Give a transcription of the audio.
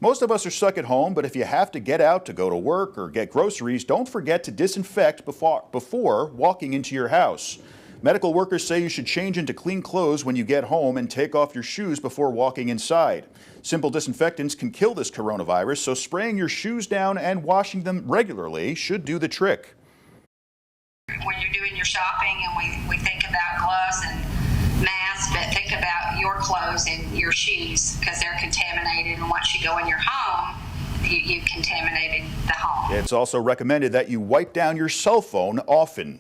Most of us are stuck at home, but if you have to get out to go to work or get groceries, don't forget to disinfect before walking into your house. Medical workers say you should change into clean clothes when you get home and take off your shoes before walking inside. Simple disinfectants can kill this coronavirus, so spraying your shoes down and washing them regularly should do the trick. When you're doing your shopping, and we think about gloves and masks, but think about your clothes and your shoes because they're contaminated, and once you go in your home, you've contaminated the home. It's also recommended that you wipe down your cell phone often.